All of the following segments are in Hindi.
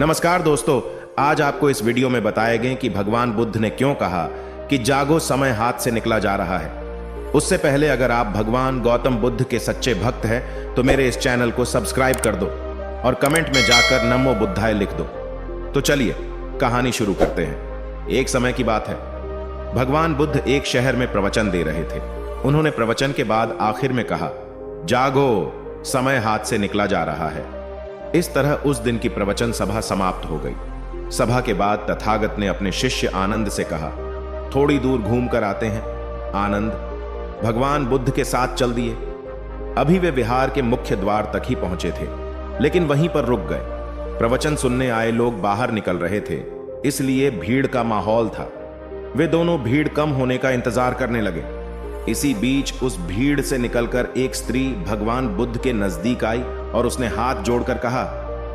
नमस्कार दोस्तों, आज आपको इस वीडियो में बताएंगे कि भगवान बुद्ध ने क्यों कहा कि जागो, समय हाथ से निकला जा रहा है। उससे पहले अगर आप भगवान गौतम बुद्ध के सच्चे भक्त हैं तो मेरे इस चैनल को सब्सक्राइब कर दो और कमेंट में जाकर नमो बुद्धाय लिख दो। तो चलिए कहानी शुरू करते हैं। एक समय की बात है, भगवान बुद्ध एक शहर में प्रवचन दे रहे थे। उन्होंने प्रवचन के बाद आखिर में कहा, जागो, समय हाथ से निकला जा रहा है। इस तरह उस दिन की प्रवचन सभा समाप्त हो गई। सभा के बाद तथागत ने अपने शिष्य आनंद से कहा, थोड़ी दूर घूम कर आते हैं। आनंद भगवान बुद्ध के साथ चल दिए। अभी वे विहार के मुख्य द्वार तक ही पहुंचे थे, लेकिन वहीं पर रुक गए। प्रवचन सुनने आए लोग बाहर निकल रहे थे, इसलिए भीड़ का माहौल था। वे दोनों भीड़ कम होने का इंतजार करने लगे। इसी बीच उस भीड़ से निकलकर एक स्त्री भगवान बुद्ध के नजदीक आई और उसने हाथ जोड़कर कहा,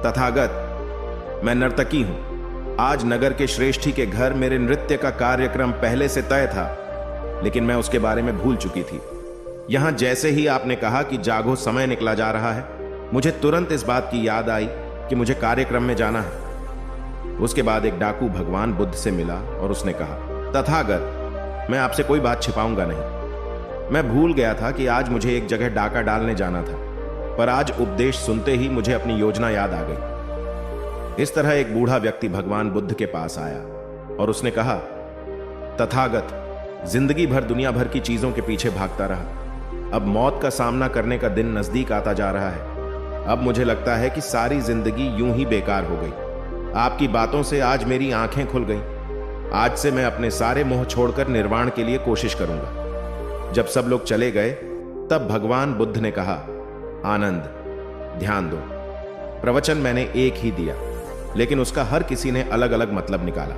तथागत, मैं नर्तकी हूं। आज नगर के श्रेष्ठी के घर मेरे नृत्य का कार्यक्रम पहले से तय था, लेकिन मैं उसके बारे में भूल चुकी थी। यहां जैसे ही आपने कहा कि जागो, समय निकला जा रहा है, मुझे तुरंत इस बात की याद आई कि मुझे कार्यक्रम में जाना है। उसके बाद एक डाकू भगवान बुद्ध से मिला और उसने कहा, तथागत, मैं आपसे कोई बात छिपाऊंगा नहीं। मैं भूल गया था कि आज मुझे एक जगह डाका डालने जाना था, पर आज उपदेश सुनते ही मुझे अपनी योजना याद आ गई। इस तरह एक बूढ़ा व्यक्ति भगवान बुद्ध के पास आया और उसने कहा, तथागत, जिंदगी भर दुनिया भर की चीजों के पीछे भागता रहा। अब मौत का सामना करने का दिन नजदीक आता जा रहा है। अब मुझे लगता है कि सारी जिंदगी यूं ही बेकार हो गई। आपकी बातों से आज मेरी आंखें खुल गई। आज से मैं अपने सारे मोह छोड़कर निर्वाण के लिए कोशिश करूंगा। जब सब लोग चले गए, तब भगवान बुद्ध ने कहा, आनंद, ध्यान दो। प्रवचन मैंने एक ही दिया, लेकिन उसका हर किसी ने अलग अलग मतलब निकाला।